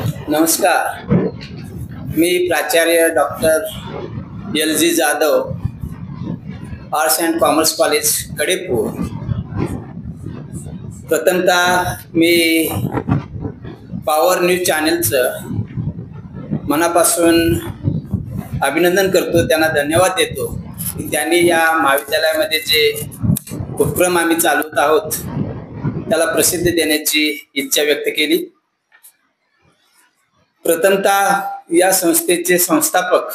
नमस्कार. मी प्राचार्य doctor LG Jadhav, arts and commerce college Khadepur. प्रथमतः मी पॉवर न्यूज चॅनलचं मनापासून अभिनंदन करतो, त्यांना धन्यवाद देतो की त्यांनी या महाविद्यालयामध्ये जे उपक्रम आम्ही चालवत आहोत त्याला प्रसिद्धी देण्याची इच्छा व्यक्त केली. प्रथमतः या संस्थेचे संस्थापक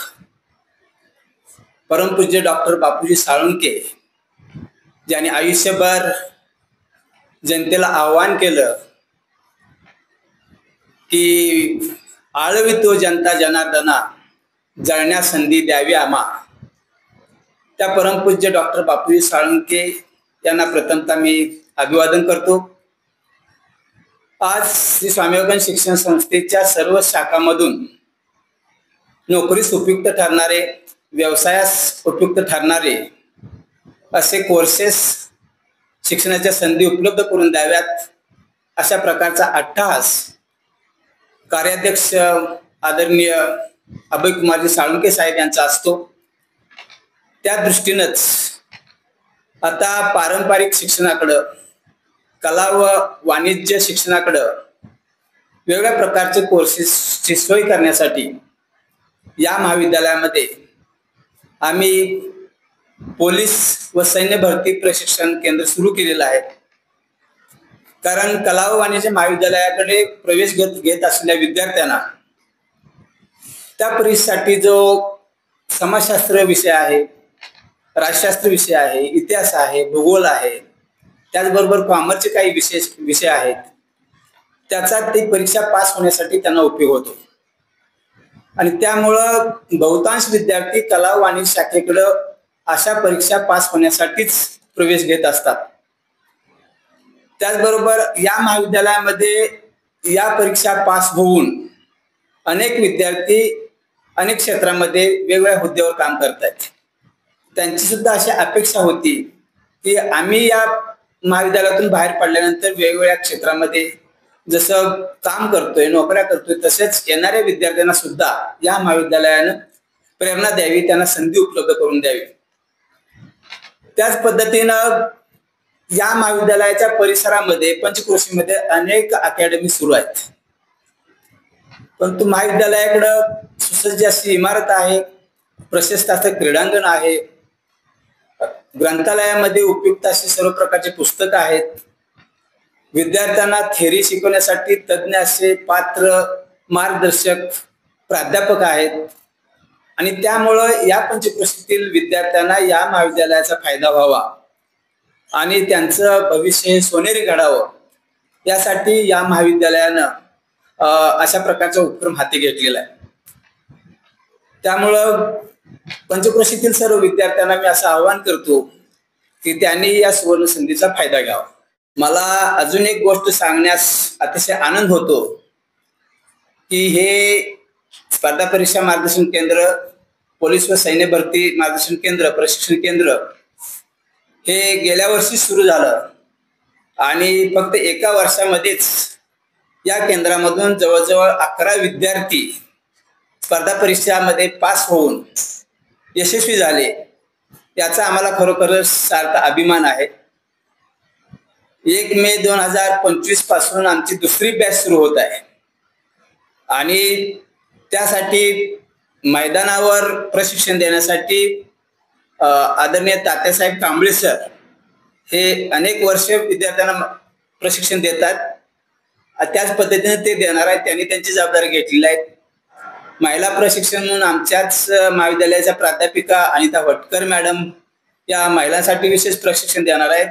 परमपूज्य डॉक्टर बापूजी साळुंखे, ज्यांनी आयुष्यभर जनतेला आव्हान केलं की आळवितो जनता जनार्दना, जळण्यास संधी द्यावी आम्हा, त्या परमपूज्य डॉक्टर बापूजी साळुंखे यांना प्रथमतः मी अभिवादन करतो. आज श्री स्वामी विवेकानंद शिक्षण संस्थेच्या सर्व शाखांमधून नोकरीस उपयुक्त ठरणारे, व्यवसायास उपयुक्त ठरणारे असे कोर्सेस, शिक्षणाच्या संधी उपलब्ध करून द्याव्यात अशा प्रकारचा अट्टहास कार्याध्यक्ष आदरणीय अभयकुमारजी साळुंखे साहेब यांचा असतो. त्या दृष्टीनंच आता पारंपरिक शिक्षणाकडं, कला व वाणिज्य शिक्षणाकडं वेगवेगळ्या प्रकारचे कोर्सेसची सोय करण्यासाठी या महाविद्यालयामध्ये आम्ही पोलीस व सैन्य भरती प्रशिक्षण केंद्र सुरू केलेलं आहे. कारण कला व वाणिज्य महाविद्यालयाकडे प्रवेश घेत असलेल्या विद्यार्थ्यांना त्या परीक्षेसाठी जो समाजशास्त्र विषय आहे, राजशास्त्र विषय आहे, इतिहास आहे, भूगोल आहे, त्याचबरोबर कॉमर्सचे काही विषय आहेत, त्याचा ती परीक्षा पास होण्यासाठी त्यांना उपयोग होतो. आणि त्यामुळं बहुतांश विद्यार्थी कला व वाणिज्य शाखेकडं अशा परीक्षा पास होण्यासाठीच प्रवेश घेत असतात. त्याचबरोबर या महाविद्यालयामध्ये या परीक्षा पास होऊन अनेक विद्यार्थी अनेक क्षेत्रामध्ये वेगवेगळ्या हुद्द्यावर काम करत आहेत. त्यांची सुद्धा अशी अपेक्षा होती की आम्ही या महाविद्यालयातून बाहेर पडल्यानंतर वेगवेगळ्या क्षेत्रामध्ये जसं काम करतोय, नोकऱ्या करतोय, तसेच येणाऱ्या विद्यार्थ्यांना सुद्धा या महाविद्यालयानं प्रेरणा द्यावी, त्यांना संधी उपलब्ध करून द्यावी. त्याच पद्धतीनं या महाविद्यालयाच्या परिसरामध्ये, पंचक्रोशीमध्ये अनेक अकॅडमी सुरू आहेत. परंतु महाविद्यालयाकडं सुसज्ज अशी इमारत आहे, प्रशस्त असं क्रीडांगण आहे, ग्रंथालयामध्ये उपयुक्त अशी सर्व प्रकारची पुस्तकं आहेत, विद्यार्थ्यांना थेरी शिकवण्यासाठी तज्ज्ञ असे पात्र मार्गदर्शक प्राध्यापक आहेत. आणि त्यामुळं या पंचक्रोशीतील विद्यार्थ्यांना या महाविद्यालयाचा फायदा व्हावा आणि त्यांचं भविष्य सोनेरी घडावं, यासाठी या महाविद्यालयानं अशा प्रकारचा उपक्रम हाती घेतलेला आहे. त्यामुळं पंचक्रोशीतील सर्व विद्यार्थ्यांना मी असं आवाहन करतो की त्यांनी या सुवर्ण संधीचा फायदा घ्यावा. मला अजून एक गोष्ट सांगण्यास अतिशय आनंद होतो की हे स्पर्धा परीक्षा मार्गदर्शन केंद्र, पोलीस व सैन्य भरती मार्गदर्शन केंद्र, प्रशिक्षण केंद्र हे गेल्या वर्षी सुरू झालं आणि फक्त एका वर्षामध्येच या केंद्रामधून जवळजवळ 11 विद्यार्थी स्पर्धा परीक्षामध्ये पास होऊन यशस्वी झाले. याचा आम्हाला खरोखरच सार्थ अभिमान आहे. 1 मे 2025 पासून आमची दुसरी बॅच सुरू होत आहे आणि त्यासाठी मैदानावर प्रशिक्षण देण्यासाठी आदरणीय तात्यासाहेब कांबळे सर हे अनेक वर्ष विद्यार्थ्यांना प्रशिक्षण देतात. त्याच पद्धतीने ते देणार आहेत. त्यांनी त्यांची जबाबदारी घेतलेली आहे. महिला प्रशिक्षण म्हणून आमच्याच महाविद्यालयाच्या प्राध्यापिका अनिता भटकर मॅडम या महिलांसाठी विशेष प्रशिक्षण देणार आहेत.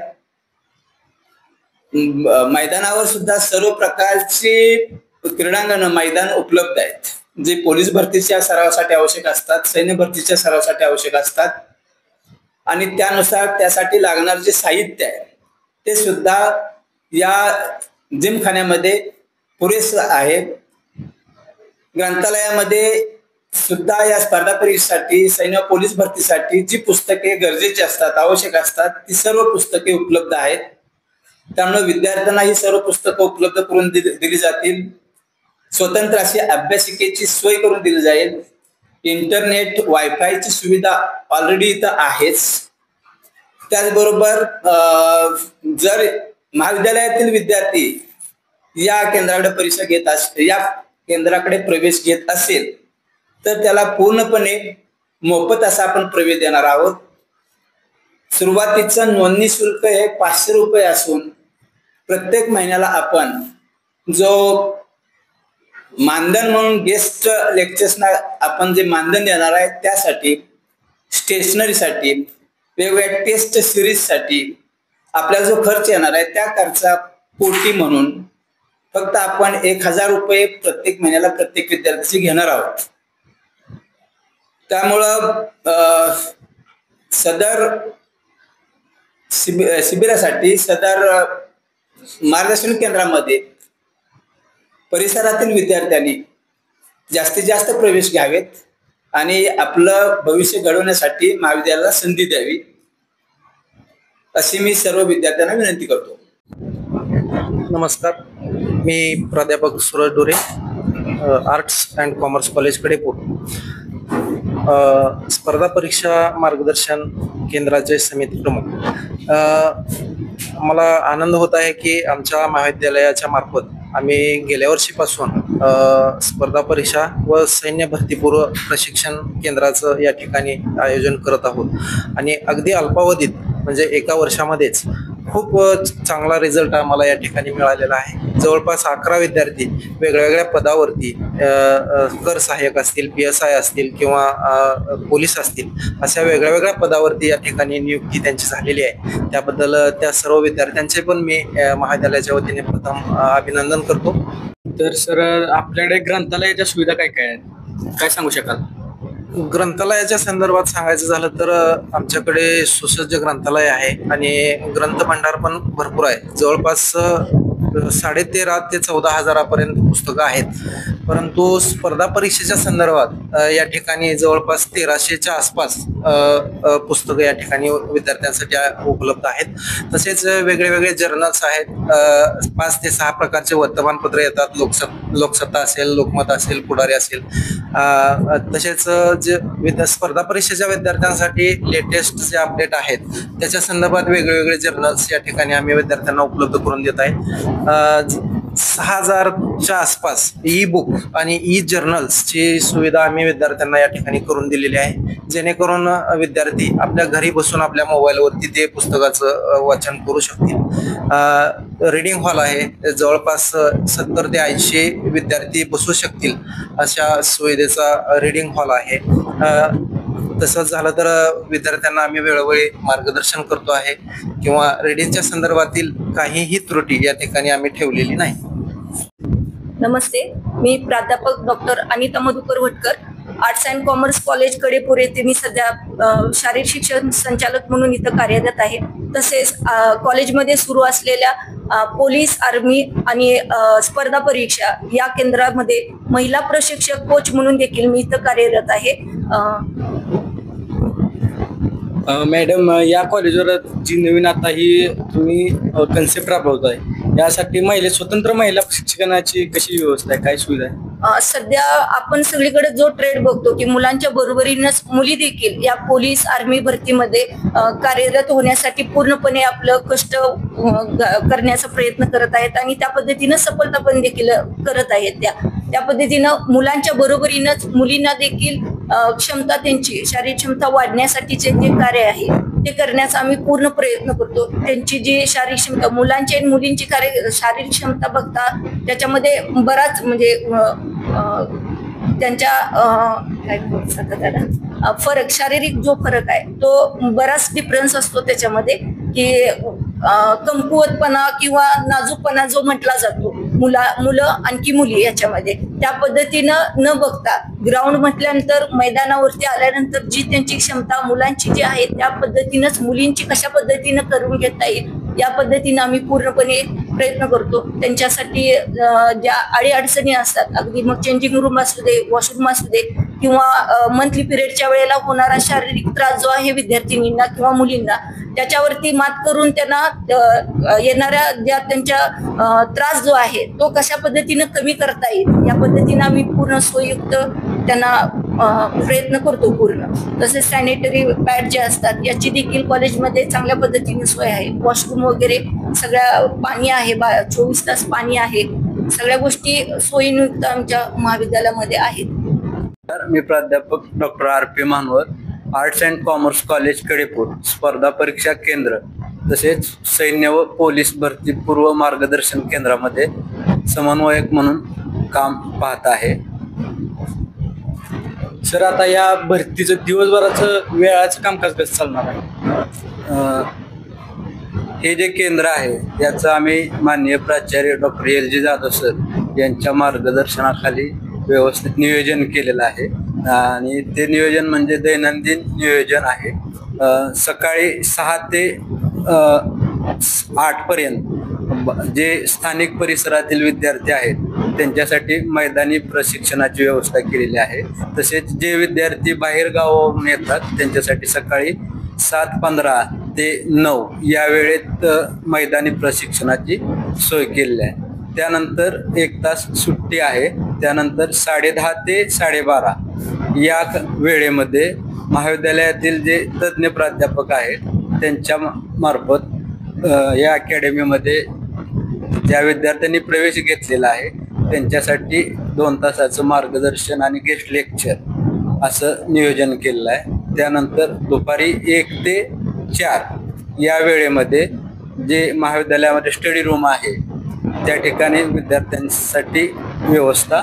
मैदानावर सुद्धा सर्व प्रकारची क्रीडांगण मैदान उपलब्ध आहेत, जे पोलीस भरतीच्या सरावासाठी आवश्यक असतात, सैन्य भरतीच्या सरावासाठी आवश्यक असतात. आणि त्यानुसार त्यासाठी लागणारे जे साहित्य आहे ते सुद्धा या जिमखान्यामध्ये पुरेसं आहे. ग्रंथालयामध्ये सुद्धा या स्पर्धा परीक्षेसाठी, सैन्य पोलीस भरतीसाठी जी पुस्तके गरजेची असतात, आवश्यक असतात, ती सर्व पुस्तके उपलब्ध आहेत. त्यामुळे विद्यार्थ्यांना ही सर्व पुस्तकं उपलब्ध करून दिली जातील. स्वतंत्र अशी अभ्यासिकेची सोय करून दिली जाईल. इंटरनेट वायफायची सुविधा ऑलरेडी इथं आहेच. त्याचबरोबर जर महाविद्यालयातील विद्यार्थी या केंद्राकडे प्रवेश घेत असेल तर त्याला पूर्णपणे मोफत असा आपण प्रवेश देणार आहोत. सुरुवातीचं नोंदणी शुल्क हे 500 रुपये असून प्रत्येक महिन्याला आपण जो मानधन म्हणून गेस्ट लेक्चर्सना आपण जे मानधन देणार आहे त्यासाठी, स्टेशनरीसाठी, वेगवेगळ्या टेस्ट सिरीजसाठी आपल्याला जो खर्च येणार आहे त्या खर्चा पोटी म्हणून फक्त आपण 1000 रुपये प्रत्येक महिन्याला प्रत्येक विद्यार्थ्याची घेणार आहोत. त्यामुळं सदर शिबिरासाठी सदर मार्गदर्शन केंद्रामध्ये परिसरातील विद्यार्थ्यांनी जास्तीत जास्त प्रवेश घ्यावेत आणि आपलं भविष्य घडवण्यासाठी महाविद्यालयाला संधी द्यावी अशी मी सर्व विद्यार्थ्यांना विनंती करतो. नमस्कार, मी प्राध्यापक सूरज डोरे, arts and commerce college Kadepur, स्पर्धा परीक्षा मार्गदर्शन केंद्राचे समिती प्रमुख. मला आनंद होत आहे की आमच्या महाविद्यालयाच्या मार्फत आम्ही गेल्या वर्षीपासून स्पर्धा परीक्षा व सैन्य भरतीपूर्व प्रशिक्षण केंद्राचं या ठिकाणी आयोजन करत आहोत आणि अगदी अल्पावधीत म्हणजे एका वर्षामध्येच खूप चांगला रिझल्ट आम्हाला या ठिकाणी मिळालेला आहे. जवळपास 11 विद्यार्थी वेगवेगळ्या पदावरती कर सहाय्यक असतील, PSI असतील किंवा पोलीस असतील अशा वेगळ्या पदावरती या ठिकाणी नियुक्ती त्यांची झालेली आहे. त्याबद्दल त्या सर्व विद्यार्थ्यांचे पण मी महाविद्यालयाच्या वतीने प्रथम अभिनंदन करतो. तर सर, आपल्याकडे ग्रंथालयाच्या सुविधा काय काय आहेत, काय सांगू शकाल? ग्रंथालयाच्या संदर्भात सांगायचं झालं तर आमच्याकडे सुसज्ज ग्रंथालय आहे आणि ग्रंथभांडार पण भरपूर आहे. जवळपास 13,500 ते 14,000 पर्यंत पुस्तकं आहेत. परंतु स्पर्धा परीक्षेच्या संदर्भात या ठिकाणी जवळपास 1300च्या आसपास पुस्तकं या ठिकाणी विद्यार्थ्यांसाठी उपलब्ध आहेत. तसेच वेगळे जर्नल्स आहेत. 5 ते 6 प्रकारचे वर्तमानपत्र येतात. लोकसत्ता असेल, लोकमत असेल, पुढारी असेल. तसेच जे स्पर्धा परीक्षेच्या विद्यार्थ्यांसाठी लेटेस्ट जे अपडेट आहेत त्याच्या संदर्भात वेगवेगळे जर्नल्स या ठिकाणी आम्ही विद्यार्थ्यांना उपलब्ध करून देत आहेत. 6,000च्या आसपास ई बुक आणि ई जर्नल्सची सुविधा आम्ही विद्यार्थ्यांना या ठिकाणी करून दिलेली आहे, जेणेकरून विद्यार्थी आपल्या घरी बसून आपल्या मोबाईलवरती ते पुस्तकाचं वाचन करू शकतील. रीडिंग हॉल आहे. जवळपास 70 ते 80 विद्यार्थी बसू शकतील अशा सुविधेचा रीडिंग हॉल आहे. तसंच झालं तर विद्यार्थ्यांना आम्ही वेळोवेळी मार्गदर्शन करतो आहे किंवा रीडिंगच्या संदर्भातील काहीही त्रुटी या ठिकाणी आम्ही ठेवलेली नाही. नमस्ते, मी प्राध्यापक doctor Anita Madhukar Bhatkar, arts and commerce college Kadepur येथे मी सध्या शारीरिक शिक्षण संचालक म्हणून इथं कार्यरत आहे. तसेच कॉलेजमध्ये सुरू असलेल्या पोलीस, आर्मी आणि स्पर्धा परीक्षा या केंद्रामध्ये महिला प्रशिक्षक कोच म्हणून देखील मी इथं कार्यरत आहे. मॅडम, या कॉलेजवर जी नवीन आता ही तुम्ही कन्सेप्ट राबवताय, यासाठी स्वतंत्र महिला शिक्षणाची कशी व्यवस्था आहे, काय सुविधा आहे? सध्या आपण सगळीकडे जो ट्रेंड बघतो की मुलांच्या बरोबरीनंच मुली देखील या पोलीस, आर्मी भरतीमध्ये कार्यरत होण्यासाठी पूर्णपणे आपलं कष्ट करण्याचा प्रयत्न करत आहेत आणि त्या पद्धतीनं सफलता पण देखील करत आहेत. त्या पद्धतीनं मुलांच्या बरोबरीनंच मुलींना देखील क्षमता, त्यांची शारीरिक क्षमता वाढण्यासाठीचे जे कार्य आहे ते करण्याचा आम्ही पूर्ण प्रयत्न करतो. त्यांची जी शारीरिक क्षमता, मुलांची आणि मुलींची शारीरिक क्षमता बघता त्याच्यामध्ये बराच म्हणजे त्यांच्या काय म्हणतात त्याला फरक, शारीरिक जो फरक आहे तो बराच डिफरन्स असतो त्याच्यामध्ये, की कमकुवतपणा किंवा नाजूकपणा जो म्हटला जातो मुलं आणखी मुली याच्यामध्ये, त्या पद्धतीनं न बघता ग्राउंड म्हटल्यानंतर मैदानावरती आल्यानंतर जी त्यांची क्षमता मुलांची जी आहे त्या पद्धतीनंच मुलींची कशा पद्धतीनं करून घेता येईल या पद्धतीनं आम्ही पूर्णपणे प्रयत्न करतो. त्यांच्यासाठी ज्या अडीअडचणी असतात, अगदी मग चेंजिंग रूम असू दे, वॉशरूम असू दे, किंवा मंथली पिरियडच्या वेळेला होणारा शारीरिक त्रास जो आहे विद्यार्थिनींना किंवा मुलींना, त्याच्यावरती मात करून त्यांना येणाऱ्या ज्या त्यांच्या त्रास जो आहे तो कशा पद्धतीनं कमी करता येईल या पद्धतीनं आम्ही पूर्ण सोययुक्त त्यांना प्रयत्न करतो पूर्ण. तसेच सॅनिटरी पॅड जे असतात याची देखील कॉलेजमध्ये चांगल्या पद्धतीने सोय आहे. वॉशरूम वगैरे सगळ्या पाणी आहे, 24 तास पाणी आहे. सगळ्या गोष्टी सोयीयुक्त आमच्या महाविद्यालयामध्ये आहेत. मी प्राध्यापक doctor RP Manwat, arts and commerce college Kadepur, स्पर्धा परीक्षा केंद्र तसेच सैन्य व पोलीस भरती पूर्व मार्गदर्शन केंद्रामध्ये समन्वयक म्हणून काम पाहत आहे. सर, आता या भरतीचं दिवसभराचं वेळाचं कामकाज कसं चालणार आहे? हे जे केंद्र आहे याचं आम्ही माननीय प्राचार्य डॉक्टर LG जाधव सर यांच्या मार्गदर्शनाखाली व्यवस्थित नियोजन केलेलं आहे आणि ते नियोजन म्हणजे दैनंदिन नियोजन आहे. सकाळी 6 ते 8 पर्यंत जे स्थानिक परिसरातील विद्यार्थी आहेत त्यांच्यासाठी मैदानी प्रशिक्षणाची व्यवस्था केलेली आहे. तसेच जे विद्यार्थी बाहेर गावावरून येतात त्यांच्यासाठी सकाळी 7:15 ते 9 या वेळेत मैदानी प्रशिक्षणाची सोय केलेली आहे. त्यानंतर 1 तास सुट्टी आहे. त्यानंतर 10:30 ते 12:30 या वेळेमध्ये महाविद्यालयातील जे तज्ज्ञ प्राध्यापक आहेत त्यांच्या मार्फत या अकॅडमीमध्ये ज्या विद्यार्थ्यांनी प्रवेश घेतलेला आहे त्यांच्यासाठी 2 तासाचं मार्गदर्शन आणि गेस्ट लेक्चर असं नियोजन केलेलं आहे. त्यानंतर दुपारी 1 ते 4 या वेळेमध्ये जे महाविद्यालयामध्ये स्टडी रूम आहे त्या ठिकाणी विद्यार्थ्यांसाठी व्यवस्था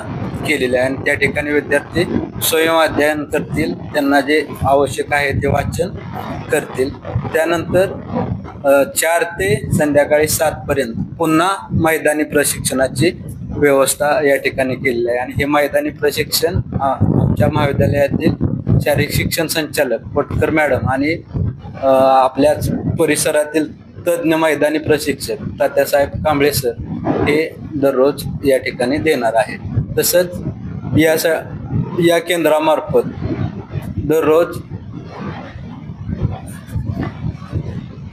केलेली आहे आणि त्या ठिकाणी विद्यार्थी स्वयं अध्ययन करतील, त्यांना जे आवश्यक आहे ते वाचन करतील. त्यानंतर 4 ते संध्याकाळी 7 पर्यंत पुन्हा मैदानी प्रशिक्षणाची व्यवस्था या ठिकाणी केलेली आहे आणि हे मैदानी प्रशिक्षण आमच्या महाविद्यालयातील शारीरिक शिक्षण संचालक पटकर मॅडम आणि आपल्याच परिसरातील तज्ज्ञ मैदानी प्रशिक्षक तात्यासाहेब कांबळे सर हे दररोज या ठिकाणी देणार आहेत. तसंच या केंद्रामार्फत दररोज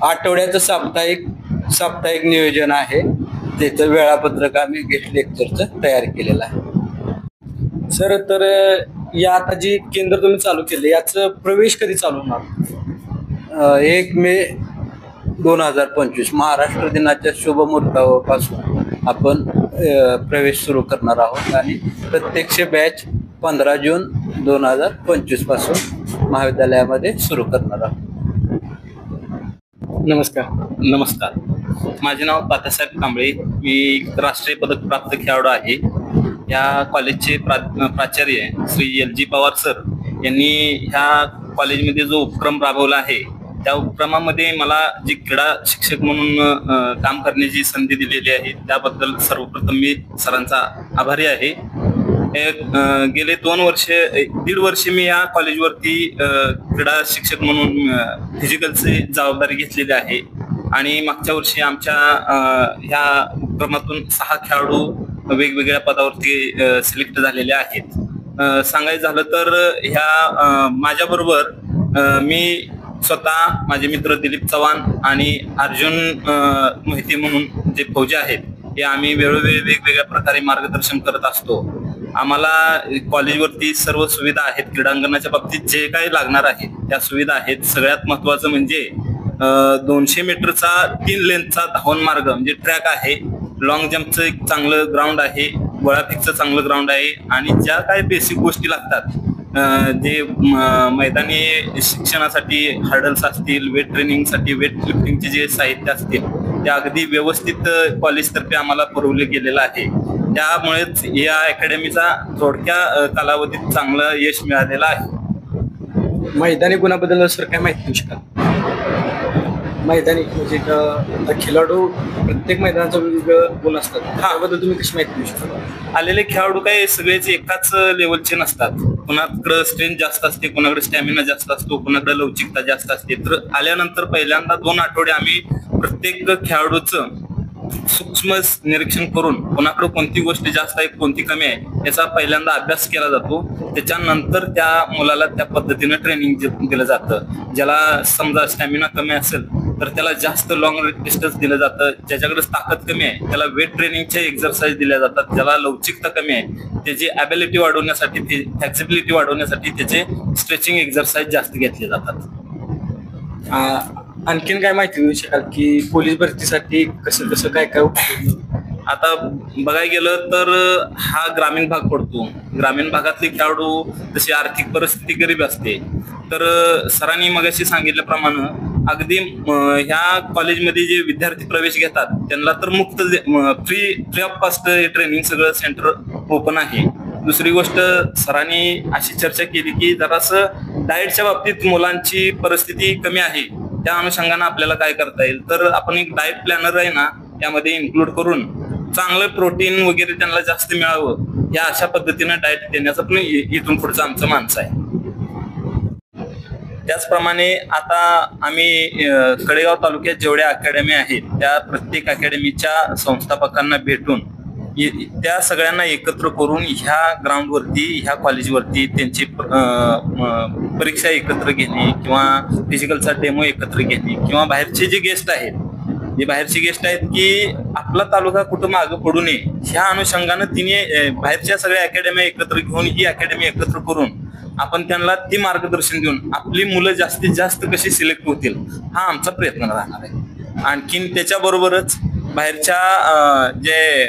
आठवड्याचं साप्ताहिक नियोजन आहे. त्याचं वेळापत्रक आम्ही गेस्ट लेक्चरचं तयार केलेलं आहे. सर, तर या आता जी केंद्र तुम्ही चालू केले याचं प्रवेश कधी चालू होणार? 1 मे 2025 महाराष्ट्र दिनाच्या शुभ मुहूर्तापासून आपण प्रवेश सुरू करणार आहोत आणि प्रत्यक्ष बॅच 15 जून 2025 पासून महाविद्यालयामध्ये सुरू करणार आहोत. नमस्कार, माझे नाव तात्यासाहेब कांबळे. मी राष्ट्रीय पदक प्राप्त खेळाडू आहे. या कॉलेजचे प्राचार्य श्री LG पवार सर यांनी ह्या कॉलेजमध्ये जो उपक्रम राबवला आहे त्या उपक्रमामध्ये मला जी क्रीडा शिक्षक म्हणून काम करण्याची संधी दिलेली आहे त्याबद्दल सर्वप्रथम मी सरांचा आभारी आहे. गेले 1.5 वर्ष मी या कॉलेजवरती क्रीडा शिक्षक म्हणून फिजिकलची जबाबदारी घेतलेली आहे आणि मागच्या वर्षी आमच्या ह्या उपक्रमातून 6 खेळाडू वेगवेगळ्या पदावरती सिलेक्ट झालेले आहेत. सांगायचं झालं तर ह्या माझ्याबरोबर मी स्वतः, माझे मित्र दिलीप चव्हाण आणि अर्जुन मोहिते म्हणून जे फौजी आहेत हे आम्ही वेळोवेळी वेगवेगळ्या प्रकारे मार्गदर्शन करत असतो. आम्हाला कॉलेजवरती सर्व सुविधा आहेत. क्रीडांगणाच्या बाबतीत जे काही लागणार आहे त्या सुविधा आहेत. सगळ्यात महत्त्वाचं म्हणजे 200 मीटरचा 3 लेनचा धावण मार्ग म्हणजे ट्रॅक आहे. लॉंग जम्पचं एक चांगलं ग्राउंड आहे. गोळाफेकचं चांगलं ग्राउंड आहे आणि ज्या काही बेसिक गोष्टी लागतात जे मैदानी शिक्षणासाठी हर्डल्स असतील, वेट ट्रेनिंगसाठी वेट लिफ्टिंगचे जे साहित्य असतील ते अगदी व्यवस्थित कॉलेजतर्फे आम्हाला पुरवले गेलेलं आहे. त्यामुळेच या अकॅडमीचा थोडक्या कालावधीत चांगलं यश मिळालेलं आहे. मैदानी गुणाबद्दल सर काय माहिती देऊ शकाल? मैदानी म्हणजे खेळाडू प्रत्येक मैदानाचा वेगवेगळं गुण असतात, त्याबद्दल तुम्ही कशी माहिती देऊ शकाल? आलेले खेळाडू काही सगळेच एकाच लेवलचे नसतात. कुणाकडे स्ट्रेंथ जास्त असते, कुणाकडे स्टॅमिना जास्त असतो, कुणाकडे लवचिकता जास्त असते. तर आल्यानंतर पहिल्यांदा 2 आठवडे आम्ही प्रत्येक खेळाडूचं सूक्ष्म निरीक्षण करून कोणाकडे कोणती गोष्ट जास्त आहे कोणती कमी आहे याचा पहिल्यांदा अभ्यास केला जातो. त्याच्यानंतर त्या मुलाला त्या पद्धतीनं ट्रेनिंग दिलं जातं. ज्याला समजा स्टॅमिना कमी असेल तर त्याला जास्त लॉंग डिस्टन्स दिलं जातं. ज्याच्याकडे ताकद कमी आहे त्याला वेट ट्रेनिंगचे एक्सरसाइज दिल्या जातात. ज्याला लवचिकता कमी आहे त्याची ॲबिलिटी वाढवण्यासाठी, फ्लेक्सिबिलिटी वाढवण्यासाठी त्याचे स्ट्रेचिंग एक्सरसाइज जास्त घेतले जातात. आणखीन काय माहिती देऊ शकाल की पोलीस भरतीसाठी कसं कसं काय काय आता बघायला गेलं तर हा ग्रामीण भाग पडतो. ग्रामीण भागातले खेळाडू तशी आर्थिक परिस्थिती गरीब असते. तर सरांनी मगाशी सांगितल्याप्रमाणे अगदी ह्या कॉलेजमध्ये जे विद्यार्थी प्रवेश घेतात त्यांना तर मुक्त फ्री ऑफ कॉस्ट ट्रेनिंग सगळं सेंटर ओपन आहे. दुसरी गोष्ट सरांनी अशी चर्चा केली की जरासं डाएटच्या बाबतीत मुलांची परिस्थिती कमी आहे. त्या अनुषंगाने आपल्याला काय करता येईल तर आपण एक डाएट प्लॅनर आहे ना यामध्ये इन्क्लूड करून चांगलं प्रोटीन वगैरे त्यांना जास्त मिळावं या अशा पद्धतीनं डाएट देण्याचं पण इथून पुढचं आमचं मानस आहे. त्याचप्रमाणे आता आम्ही कडेगाव तालुक्यात जेवढ्या अकॅडमी आहेत त्या प्रत्येक अकॅडमीच्या संस्थापकांना भेटून त्या सगळ्यांना एकत्र करून ह्या ग्राउंडवरती ह्या कॉलेजवरती त्यांची परीक्षा एकत्र घेणे किंवा फिजिकलचा डेमो एकत्र घेणे किंवा बाहेरचे जे गेस्ट आहेत की आपला तालुका कुठं मागं पडू नये ह्या अनुषंगानं तिने बाहेरच्या सगळ्या अकॅडमी एकत्र घेऊन ही अकॅडमी एकत्र करून आपण त्यांना ती मार्गदर्शन देऊन आपली मुलं जास्तीत जास्त कशी सिलेक्ट होतील हा आमचा प्रयत्न राहणार आहे. आणखीन त्याच्याबरोबरच बाहेरच्या जे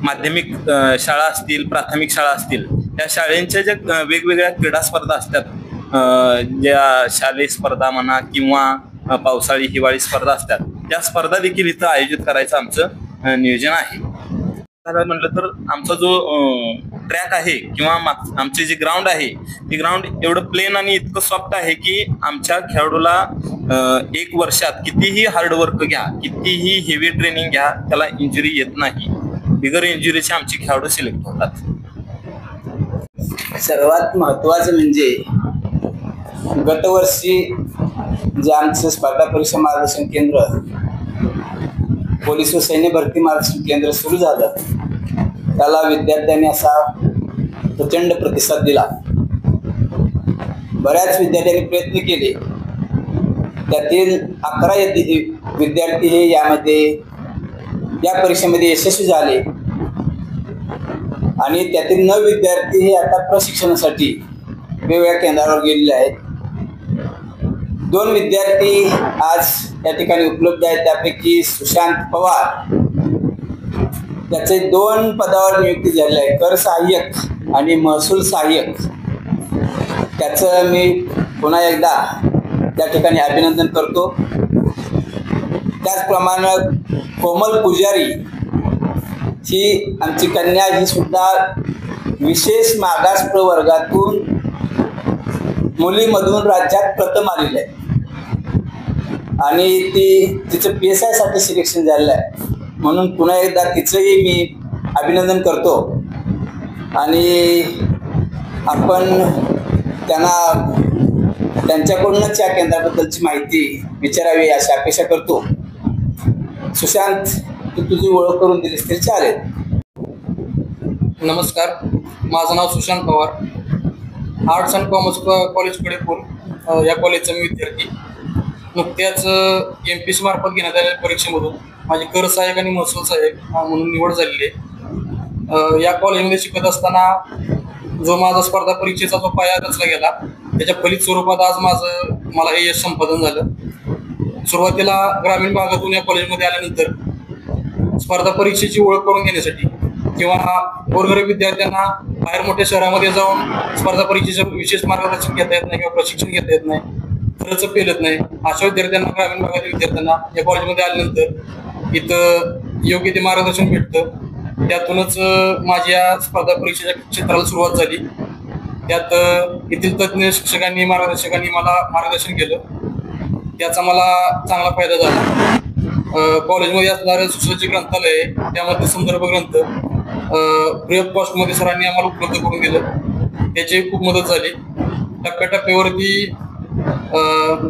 माध्यमिक शाळा असतील, प्राथमिक शाळा असतील त्या शाळेंच्या ज्या वेगवेगळ्या क्रीडा स्पर्धा असतात, ज्या शालेय स्पर्धा म्हणा किंवा पावसाळी हिवाळी स्पर्धा असतात त्या स्पर्धा देखील इथं आयोजित करायचं आमचं नियोजन आहे. म्हटलं तर आमचा जो ट्रॅक आहे किंवा आमचे जे ग्राउंड आहे ते ग्राउंड एवढं प्लेन आणि इतकं सॉफ्ट आहे की आमच्या खेळाडूला एक वर्षात कितीही हार्डवर्क घ्या, कितीही हेवी ट्रेनिंग घ्या, त्याला इंजुरी येत नाही. बिगर इंजुरीचे आमचे खेळाडू सिलेक्ट होतात. सर्वात महत्वाचं म्हणजे गतवर्षी जे आमचं स्पर्धा परीक्षा मार्गदर्शन केंद्र, पोलीस व सैन्य भरती मार्गदर्शन केंद्र सुरू झालं त्याला विद्यार्थ्यांनी असा प्रचंड प्रतिसाद दिला. बऱ्याच विद्यार्थ्यांनी प्रयत्न केले. त्यातील 11 विद्यार्थी हे या परीक्षेमध्ये यशस्वी झाले आणि त्यातील 9 विद्यार्थी हे आता प्रशिक्षणासाठी वेगवेगळ्या केंद्रावर गेलेले आहेत. 2 विद्यार्थी आज या ठिकाणी उपलब्ध आहेत. त्यापैकी सुशांत पवार त्याचे 2 पदावर नियुक्ती झालेली आहे, कर सहाय्यक आणि महसूल सहाय्यक. त्याचं मी पुन्हा एकदा त्या ठिकाणी अभिनंदन करतो. त्याचप्रमाणे कोमल पुजारी ही आमची कन्या, ही सुद्धा विशेष मागास प्रवर्गातून मुलीमधून राज्यात प्रथम आलेली आहे आणि तिचं PSI साठी सिलेक्शन झालेलं आहे. म्हणून पुन्हा एकदा तिचंही मी अभिनंदन करतो आणि आपण त्यांच्याकडूनच या केंद्राबद्दलची माहिती विचारावी अशी अपेक्षा करतो. सुशांत, तू तुझी ओळख करून दिलीस तरी चालेल. नमस्कार, माझं नाव Sushant Pawar, arts and commerce college Kadepur या कॉलेजचा मी विद्यार्थी. नुकत्याच MPSC मार्फत घेण्यात आलेल्या परीक्षेमधून माझी कर सहाय्यक आणि महसूल सहाय्यक म्हणून निवड झालेली आहे. या कॉलेजमध्ये शिकत असताना जो माझा स्पर्धा परीक्षेचा जो पाया रचला गेला त्याच्या फलित स्वरूपात आज मला हे यश संपादन झालं. सुरुवातीला ग्रामीण भागातून या कॉलेजमध्ये आल्यानंतर स्पर्धा परीक्षेची ओळख करून घेण्यासाठी किंवा गोरगरीब विद्यार्थ्यांना बाहेर मोठ्या शहरामध्ये जाऊन स्पर्धा परीक्षेचं विशेष मार्गदर्शन घेता येत नाही किंवा प्रशिक्षण घेता येत नाही, खर्च पेलत नाही, अशा विद्यार्थ्यांना, ग्रामीण भागातील विद्यार्थ्यांना या कॉलेजमध्ये आल्यानंतर इथं योग्य ते मार्गदर्शन भेटतं. त्यातूनच माझी या स्पर्धा परीक्षेच्या क्षेत्राला सुरुवात झाली. त्यात येथील तज्ज्ञ शिक्षकांनी, मार्गदर्शकांनी मला मार्गदर्शन केलं. त्याचा मला चांगला फायदा झाला. कॉलेजमध्ये असणारं सुसज्ज ग्रंथालय, त्यामध्ये संदर्भ ग्रंथ फ्री ऑफ कॉस्टमध्ये सरांनी आम्हाला उपलब्ध करून दिलं. त्याची खूप मदत झाली. टप्प्याटप्प्यावरती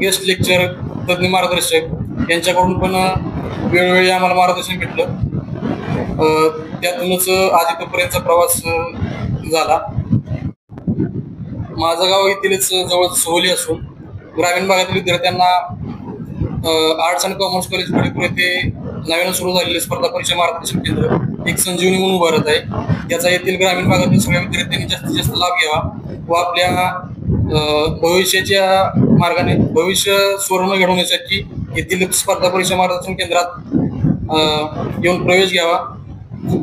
गेस्ट लेक्चर, तज्ज्ञ मार्गदर्शक यांच्याकडून पण वेळोवेळी आम्हाला मार्गदर्शन भेटलं. त्यातूनच आज इथपर्यंतचा प्रवास झाला. माझं गाव येथीलच जवळ सोहली असून ग्रामीण भागातील विद्यार्थ्यांना आर्ट्स अँड कॉमर्स कॉलेज फळीपूर येथे नव्यानं सुरू झालेले स्पर्धा परीक्षा मार्गदर्शन केंद्र एक संजीवनी म्हणून उभारत आहे. याचा येथील ग्रामीण भागातील सगळ्या विद्यार्थ्यांनी जास्तीत जास्त लाभ घ्यावा व आपल्या भविष्याच्या मार्गाने भविष्य सुवर्ण घडवण्यासाठी येथील स्पर्धा परीक्षा मार्गदर्शन केंद्रात येऊन प्रवेश घ्यावा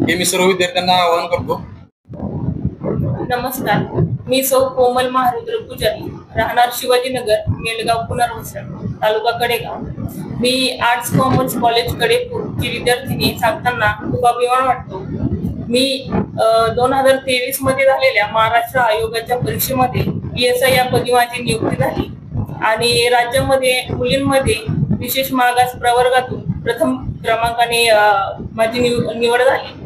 हे मी सर्व विद्यार्थ्यांना आवाहन करतो. नमस्कार, मी सौ कोमल महारुद्र पुजारी, राहणार शिवाजीनगर, मेलगाव, पुनर्वसन, तालुका कडेगाव. मी आर्ट्स कॉमर्स कॉलेज कडेपूरची विद्यार्थिनी सांगताना खूप अभिमान वाटतो. मी 2023 मध्ये झालेल्या महाराष्ट्र आयोगाच्या परीक्षेमध्ये PSI या पदी माझी नियुक्ती झाली आणि राज्यामध्ये मुलींमध्ये विशेष मागास प्रवर्गातून प्रथम क्रमांकाने माझी निवड झाली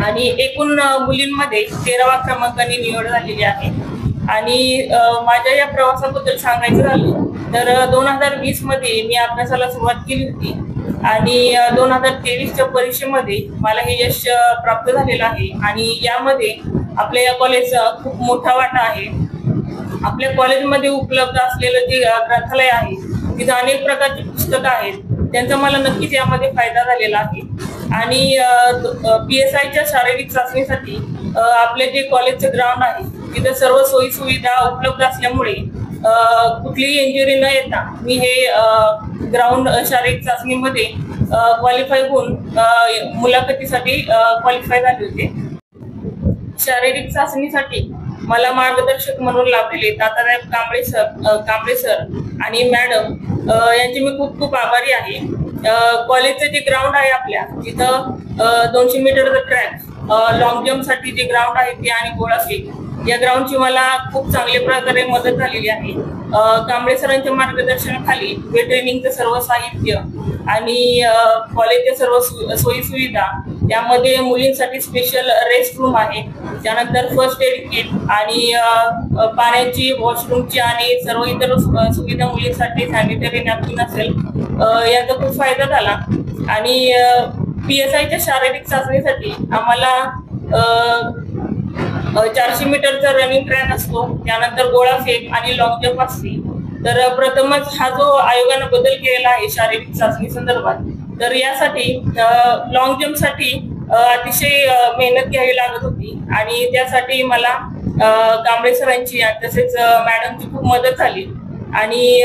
आणि एकूण मुलींमध्ये 13वा क्रमांकाने निवड झालेली आहे. आणि माझ्या या प्रवासाबद्दल सांगायचं झालं तर 2020 मध्ये मी अभ्यासाला सुरुवात केली होती आणि 2023च्या परीक्षेमध्ये मला हे यश प्राप्त झालेलं आहे. आणि यामध्ये आपल्या या कॉलेजचा खूप मोठा वाटा आहे. आपल्या कॉलेजमध्ये उपलब्ध असलेलं जे ग्रंथालय आहे तिथं अनेक प्रकारची पुस्तकं आहेत, त्यांचा मला नक्कीच यामध्ये फायदा झालेला आहे. आणि PSIच्या शारीरिक चाचणीसाठी आपले जे कॉलेजचं ग्राउंड आहे तिथं सर्व सोयी सुविधा उपलब्ध असल्यामुळे कुठलीही इंजुरी न येता मी हे ग्राउंड शारीरिक चाचणीमध्ये क्वालिफाय होऊन मुलाखतीसाठी क्वालिफाय झाले होते. शारीरिक चाचणीसाठी मला मार्गदर्शक म्हणून लाभलेले तातासाहेब कांबळे सर आणि मॅडम यांचे मी खूप खूप आभारी आहे. कॉलेजचं जे ग्राउंड आहे आपल्या तिथं 200 मीटरचं ट्रॅक, लॉंग जम्प साठी जे ग्राउंड आहे ते आणि गोळाफेक या ग्राउंडची मला खूप चांगल्या प्रकारे मदत झालेली आहे. कांबळे सरांच्या मार्गदर्शनाखाली वे ट्रेनिंगचं सर्व साहित्य आणि कॉलेजच्या सर्व सोयी सुविधा, यामध्ये मुलींसाठी स्पेशल रेस्ट रूम आहे, त्यानंतर फर्स्ट एड किट आणि पाण्याची, वॉशरूमची आणि सर्व इतर सुविधा मुलींसाठी सॅनिटरी नॅपकिन असेल याचा खूप फायदा झाला. आणि PSIच्या शारीरिक चाचणीसाठी आम्हाला 400 मीटरचा रनिंग ट्रॅक असतो, त्यानंतर गोळाफेक आणि लॉंग जम्प असते. तर प्रथमच हा जो आयोगाने बदल केलेला आहे शारीरिक चाचणी संदर्भात, तर यासाठी लॉंग जम्प साठी अतिशय मेहनत घ्यावी लागत होती आणि त्यासाठी मला कांबळे सरांची तसेच मॅडमची खूप मदत झाली. आणि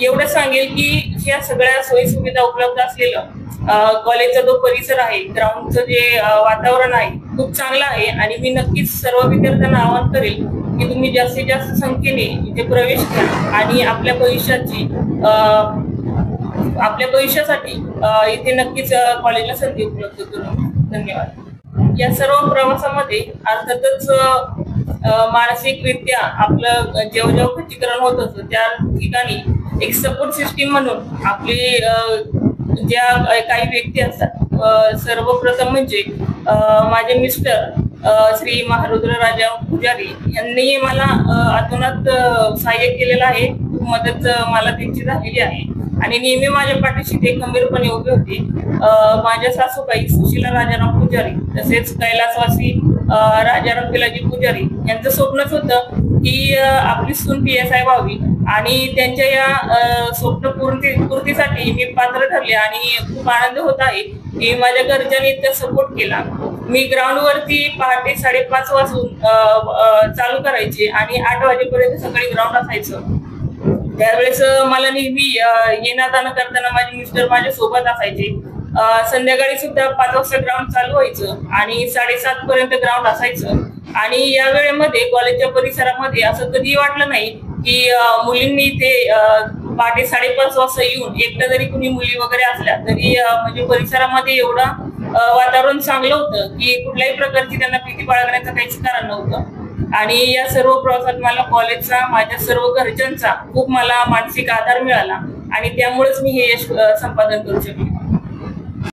एवढं सांगेल की या सगळ्या सोयी सुविधा उपलब्ध असलेलं कॉलेजचा जो परिसर आहे, ग्राउंडचं जे वातावरण आहे खूप चांगलं आहे. आणि मी नक्कीच सर्व विद्यार्थ्यांना आवाहन करेल की तुम्ही जास्तीत जास्त संख्येने इथे प्रवेश घ्या आणि आपल्या भविष्यासाठी इथे नक्कीच कॉलेजला संधी उपलब्ध करून. धन्यवाद. या सर्व प्रवासामध्ये अर्थातच मानसिकरित्या आपलं जेव्हा खच्चीकरण होत असतं त्या ठिकाणी एक सपोर्ट सिस्टीम म्हणून आपले ज्या काही व्यक्ती असतात, सर्वप्रथम म्हणजे माझे मिस्टर श्री महारुद्र राजा पुजारी यांनी मला अतोनात सहाय्य केलेलं आहे. खूप मदत मला त्यांची झालेली आहे आणि नेहमी माझ्या पाठीशी ते खंबीरपणे उभे होते. माझ्या सासूबाई सुशीला राजाराम पुजारी तसेच कैलासवासी राजाराम पिलाजी पुजारी यांचं स्वप्नच होतं की आपली सून PSI व्हावी आणि त्यांच्या या स्वप्न पूर्तीसाठी मी पात्र ठरले आणि खूप आनंद होत आहे की माझ्या घरच्यांनी इतका सपोर्ट केला. मी ग्राउंडवरती पहाटे 5:30 वाजून चालू करायचे आणि 8 वाजेपर्यंत सकाळी ग्राउंड असायचं. त्यावेळेस मला नेहमी येणं जाणं करताना माझे मिस्टर माझ्या सोबत असायचे. संध्याकाळी सुद्धा 5 वाजता ग्राउंड चालू व्हायचं आणि 7:30 पर्यंत ग्राउंड असायचं. आणि या वेळेमध्ये कॉलेजच्या परिसरामध्ये असं कधीही वाटलं नाही की मुलींनी ते पहाटे 5:30 वाजता येऊन एकटं जरी कुणी मुली वगैरे असल्या तरी म्हणजे परिसरामध्ये एवढं वातावरण चांगलं होतं की कुठल्याही प्रकारची त्यांना भीती बाळगण्याचं काहीच कारण नव्हतं. आणि या सर्व प्रवासात मला कॉलेजचा, माझ्या सर्व घरच्यांचा खूप मला मानसिक आधार मिळाला आणि त्यामुळेच मी हे यश संपादन करू शकले.